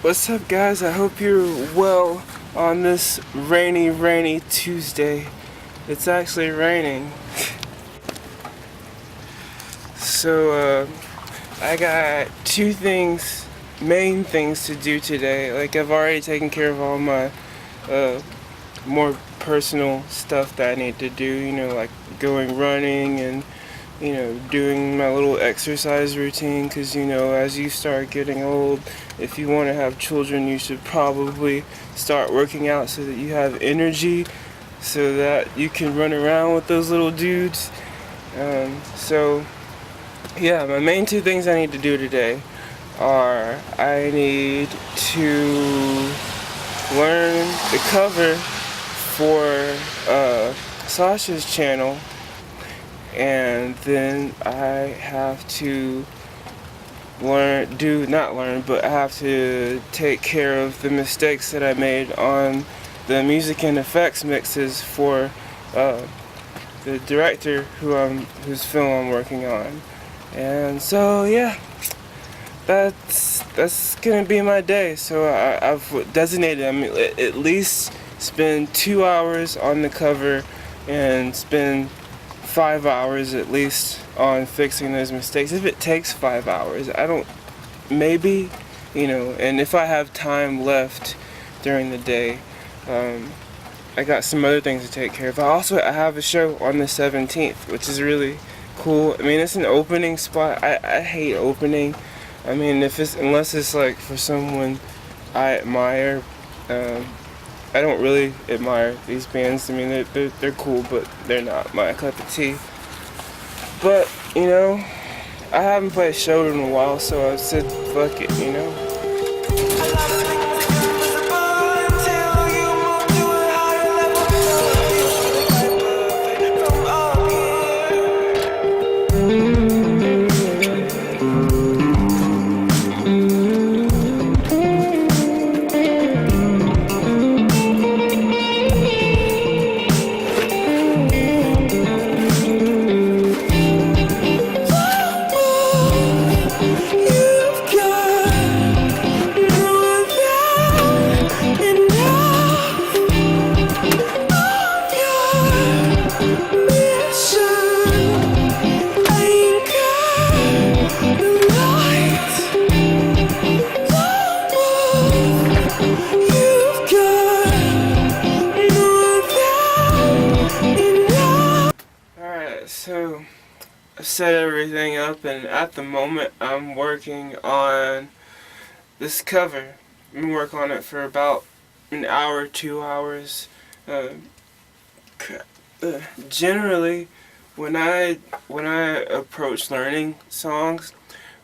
What's up, guys? I hope you're well on this rainy Tuesday. It's actually raining. So, I got two main things to do today. Like, I've already taken care of all my more personal stuff that I need to do, like going running and doing my little exercise routine, because as you start getting old, if you want to have children, you should probably start working out so that you have energy, so that you can run around with those little dudes. So yeah, my main two things I need to do today are I need to learn the cover for Sasha's channel, and then I have to but I have to take care of the mistakes that I made on the music and effects mixes for the director whose film I'm working on. And so yeah, that's gonna be my day. So I've designated, at least spend 2 hours on the cover and spend 5 hours at least on fixing those mistakes. If it takes 5 hours, maybe, and if I have time left during the day, I got some other things to take care of. I have a show on the 17th, which is really cool. I mean, it's an opening spot. I hate opening. I mean, unless it's like for someone I admire. I don't really admire these bands. I mean, they're cool, but they're not my cup of tea. But I haven't played a show in a while, so I said, fuck it. So I've set everything up, and at the moment I'm working on this cover. I've been working on it for about an hour, 2 hours. Uh, Generally, when I approach learning songs,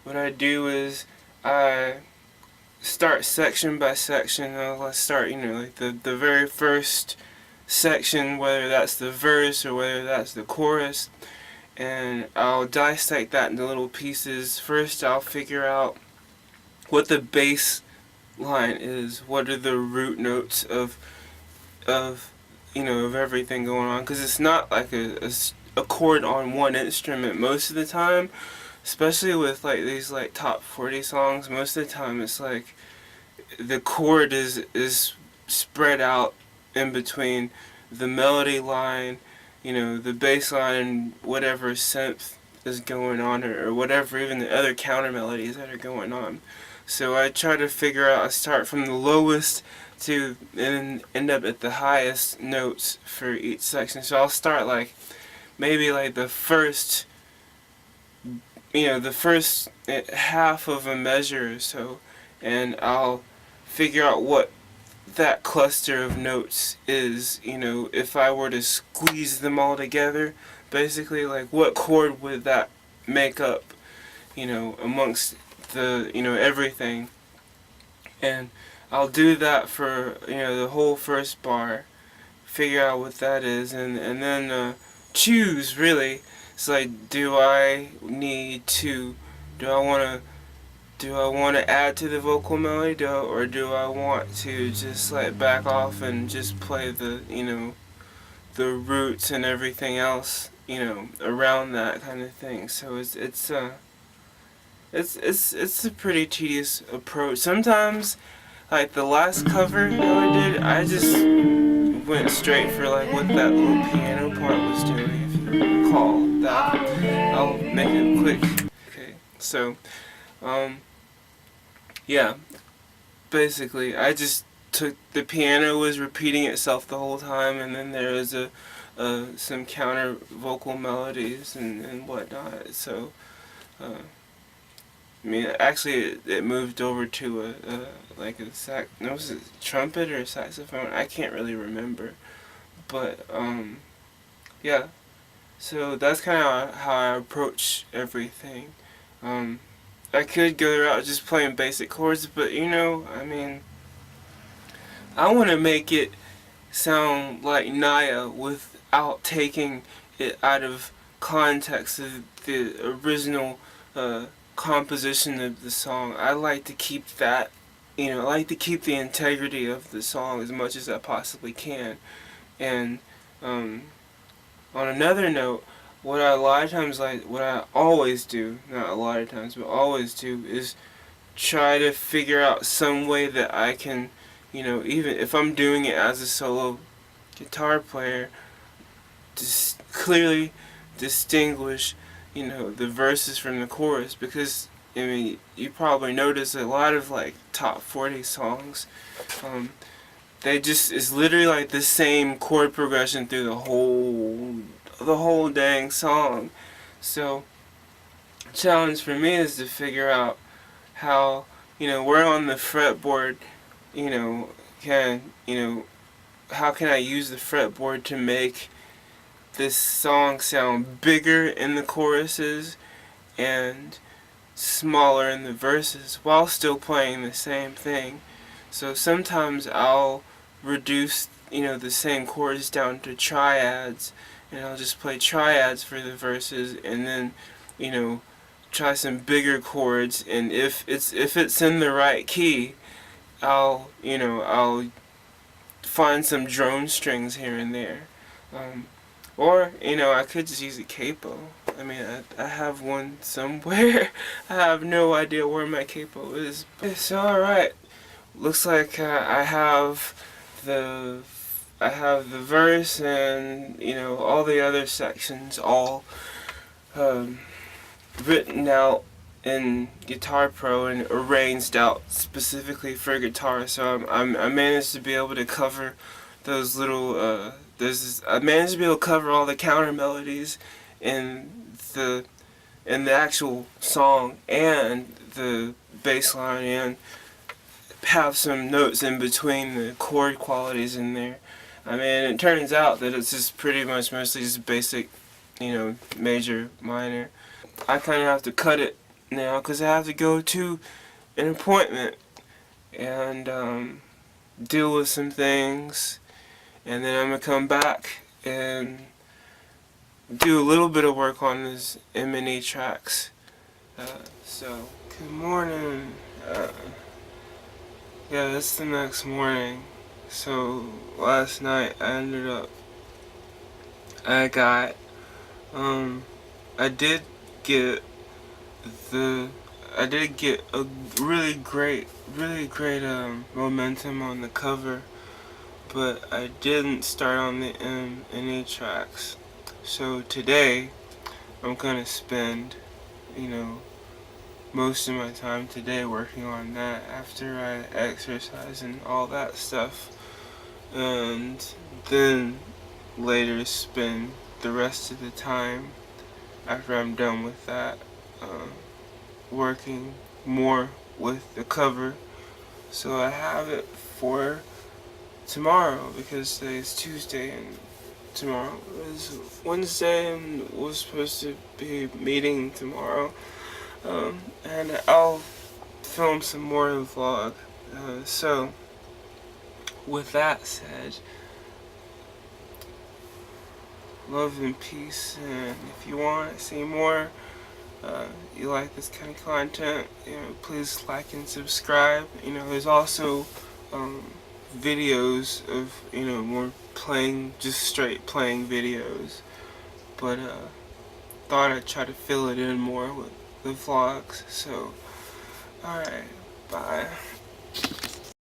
what I do is I start section by section. Let's start, like the very first section, whether that's the verse or whether that's the chorus, and I'll dissect that into little pieces. First, I'll figure out what the bass line is, what are the root notes of everything going on, because it's not like a chord on one instrument most of the time, especially with like these like top 40 songs. Most of the time it's like the chord is spread out in between the melody line, the bass line, whatever synth is going on, or whatever, even the other counter melodies that are going on. So I try to figure out, I start from the lowest to and end up at the highest notes for each section. So I'll start like maybe like the first half of a measure or so, and I'll figure out what that cluster of notes is. If I were to squeeze them all together, basically, like what chord would that make up, amongst the everything. And I'll do that for the whole first bar, figure out what that is, and then choose, really. It's like, do I want to add to the vocal melody, or do I want to just like back off and just play the the roots and everything else around that kind of thing. So it's a pretty tedious approach. Sometimes like the last cover that I did, I just went straight for like what that little piano part was doing, if you recall that. I'll make it quick. Okay, so, yeah, basically, I just took the piano was repeating itself the whole time, and then there was some counter vocal melodies and whatnot. So, I mean, actually, it moved over to like a no, was it trumpet or a saxophone? I can't really remember, but yeah. So that's kind of how I approach everything. I could go the route just playing basic chords, but I mean, I want to make it sound like Naia without taking it out of context of the original composition of the song. I like to keep that, I like to keep the integrity of the song as much as I possibly can. And on another note, what I a lot of times like, what I always do, not a lot of times, but always do, is try to figure out some way that I can, even if I'm doing it as a solo guitar player, just clearly distinguish, the verses from the chorus, because I mean, you probably notice a lot of like top 40 songs, they just, it's literally like the same chord progression through the whole dang song. So challenge for me is to figure out how, where on the fretboard, can, how can I use the fretboard to make this song sound bigger in the choruses and smaller in the verses while still playing the same thing. So sometimes I'll reduce, the same chords down to triads, and I'll just play triads for the verses, and then, try some bigger chords, and if it's in the right key, I'll find some drone strings here and there. Or, I could just use a capo. I mean, I have one somewhere. I have no idea where my capo is. It's alright. Looks like I have the verse and, all the other sections all written out in Guitar Pro and arranged out specifically for guitar. So I managed to be able to cover those little I managed to be able to cover all the counter melodies in the actual song and the bass line, and have some notes in between the chord qualities in there. I mean, it turns out that it's just pretty much mostly just basic, major, minor. I kind of have to cut it now because I have to go to an appointment and deal with some things, and then I'm going to come back and do a little bit of work on these M&E tracks. So, good morning. Yeah, it's the next morning. So, last night I did get a really great momentum on the cover, but I didn't start on the M and E tracks. So today I'm gonna spend, most of my time today working on that after I exercise and all that stuff, and then later spend the rest of the time after I'm done with that working more with the cover, so I have it for tomorrow, because today's Tuesday and tomorrow is Wednesday, and we're supposed to be meeting tomorrow, and I'll film some more vlog. So with that said, love and peace, and if you want to see more, you like this kind of content, please like and subscribe. There's also videos of, more playing, just straight playing videos, but thought I'd try to fill it in more with the vlogs. So alright, bye.